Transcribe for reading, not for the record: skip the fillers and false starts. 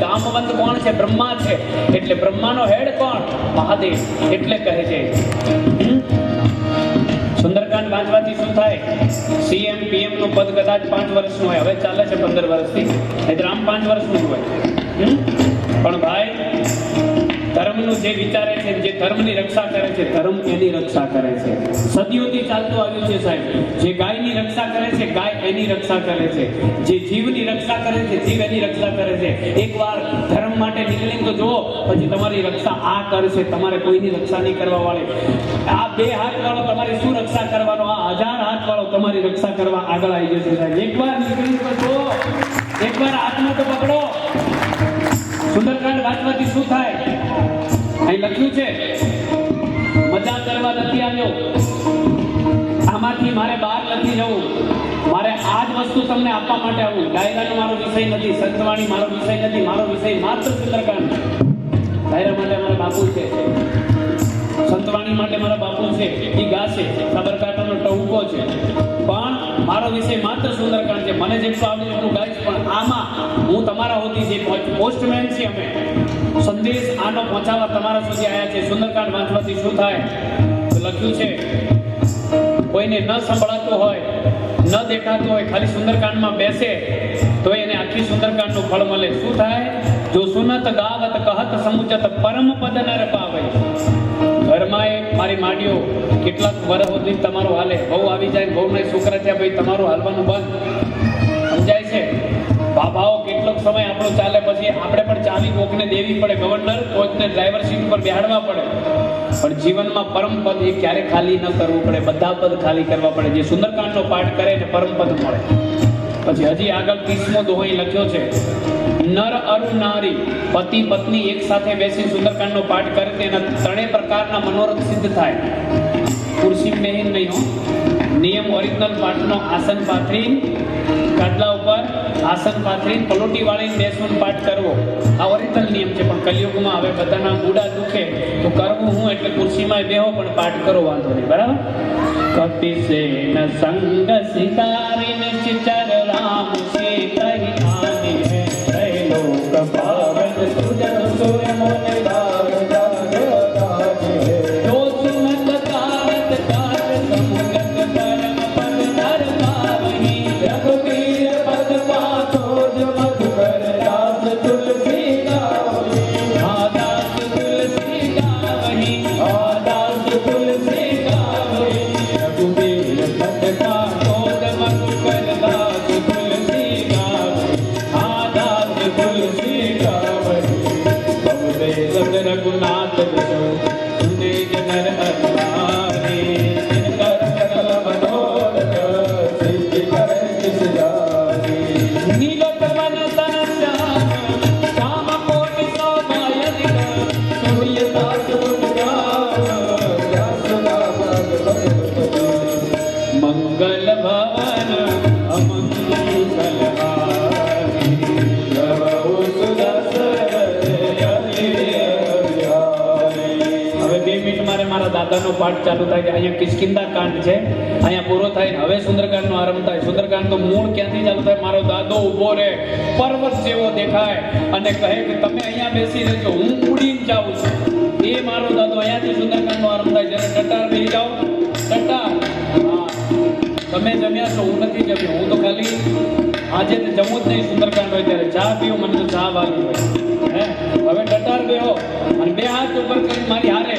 જામવંત કોણ છે? બ્રહ્મા છે. એટલે બ્રહ્માનો હેડ કોણ? મહાદેવ. એટલે કહે છે સુંદરકાંડ વાંચવાથી શું થાય? સીએમ પીએમ નું પદ કદાચ 5 વર્ષનું હોય, હવે ચાલે છે 15 વર્ષથી, એટલે આમ 5 વર્ષનું હોય. પણ ભાઈ ધર્મનું જે વિચારે છે, જે ધર્મની રક્ષા કરે છે, ધર્મ એની રક્ષા કરે છે. સદીઓથી ચાલતું આવ્યું છે સાહેબ. જે ગાયની રક્ષા કરે છે, ગાય એની રક્ષા કરે છે. જે જીવની રક્ષા કરે છે, જીવ એની રક્ષા કરે છે. એકવાર ધર્મ માટે નીકળીને તો જુઓ, પછી તમારી રક્ષા આ કરશે. તમારે કોઈની રક્ષા નહીં કરવા વાળી. આ 2 હાથ વાળો તમારી શું રક્ષા કરવાનો? આ 1000 હાથ વાળો તમારી રક્ષા કરવા આગળ આવી જશે સાહેબ. એકવાર નીકળીને તો જુઓ, એકવાર હાથમાં તો પકડો. સુંદરકાંડ વાંચવાથી શું થાય? અહીં લખ્યું છે, મજા કરવા નથી આવ્યો, આમાંથી મારે બહાર નથી જવું, મારે આ જ વસ્તુ તમને આપવા માટે આવું. ડાયરાનો મારો વિષય નથી, સંતવાણી મારો વિષય નથી, મારો વિષય માત્ર સુંદરકાંડ. ડાયરા માટે મારા બાપુ છે, સંતવાણી માટે મારા બાપુ છે, એ ગાશે, સાબરકાંઠાનો ટહુકો છે, પણ મારો વિષય માત્ર સુંદરકાંડ છે. મને જેટલું આવડે એટલું ગાઈશ, પણ આમાં હું તમારા સુધી જે પોસ્ટમેન છે, અમે સંદેશ આનો પહોંચાડવા તમારા સુધી આવ્યા છે. સુંદરકાંડ વાંચવાથી શું થાય? તો લખ્યું છે, કોઈને ન સંભળાતું હોય, ન દેખાતું હોય, ખાલી સુંદરકાંડમાં બેસે તો એને આખી સુંદરકાંડનું ફળ મળે. શું થાય? જો સુનત ગાવત કહત સમુચત પરમ પદ નર પાવે. ઘરમાં એ મારી માડીઓ કેટલાક વર્ષ સુધી તમારું હાલે, બહુ આવી જાય, બહુ નહીં છોકરા થયા, ભાઈ તમારું હાલવાનું બંધ. સમજાય છે? બાબાઓ કેટલોક સમય આપણો ચાલે, પછી આપણે પણ ચાવી કોકને દેવી પડે, ગવર્નર કોચને ડ્રાઈવર સીટ પર બેહાડવા પડે. પણ જીવનમાં પરમ પદ એ ક્યારે ખાલી ન કરવું પડે, બધા પદ ખાલી કરવા પડે. જે સુંદરકાંડનો પાઠ કરે ને પરમ પદ મળે. પછી હજી આગળ 30મો દોહો લખ્યો છે, નર અરુ નારી, પતિ પત્ની એક સાથે બેસી સુંદરકાંડનો પાઠ કરે તેના 3 પ્રકારના મનોરથ સિદ્ધ થાય. ખુરશી બેહીન નહીં હો, નિયમ ઓરિજિનલ પાઠનો આસન પાથરી, ગાદલા ઉપર આસન પાથરી પલોટી વાળીને બેસવાનો પાઠ કરવો. આ ઓરિજિનલ નિયમ છે. પણ કલિયુગમાં હવે બધાના ગુડા દુખે તો કરવું હું, એટલે ખુરશીમાં બેહો પણ પાઠ કરો, વાંધો નહીં. બરાબર? કપિસેન સંગ સિતારીન ચિચર રામ સે કહી આની હે લોક પાવન સુજન સુર મોન દાગ દાગ દાગ હે જો સુમત કારત કાટ સમુગત પરમ પદ નર પાવહી રઘુવીર પદ પાછો જો મધુકર દાસ તુલસી ગાવહી આ દાસ તુલસી ગાવહી આ દાસ તુલસી ગાવહી રઘુવીર પદ પાછો જો મધુકર દાસ તુલસી ગાવહી આ દાસ તુલસી ગાવહી બહુ વેદ રઘુનાથ જસો સુને જનર અરમારી કર सकल मनोरथ सिद्धि करे किस जानी नीलोत वन तन श्याम श्याम कोटि शोभायनिक सूर्य दास गुण गान व्यासला भग मंगल भवन अमंगल हारी प्रभु सुदर्शन હવે 2 મિનિટ મારા દાદાનો પાઠ ચાલુ થાય છે. અહીંયા કિષ્કિંધા કાંડ છે, અહીંયા પૂરો થાય. હવે સુંદરકાંડનો આરંભ થાય. સુંદરકાંડનો મૂળ ક્યાંથી ચાલુ થાય? મારો દાદો ઊભો રહે, પર્વત જેવો દેખાય અને કહે કે તમે અહીંયા બેસી રહેજો, હું ઉડીને જાઉં છું. એ મારો દાદો, અહીંયાથી સુંદરકાંડનો આરંભ થાય. જ્યારે ટટાર બેસી જાઓ, ટટાર. હા, તમે જમ્યા છો, હું નથી જમ્યો. હું તો ખાલી આજે જમવું જ નહીં. સુંદરકાંડ હોય ત્યારે ચા પીવું, મને તો ચા વાગી હોય. હે હવે ટટાર બેહો અને 2 હાથ ઉપર કરી મારી હારે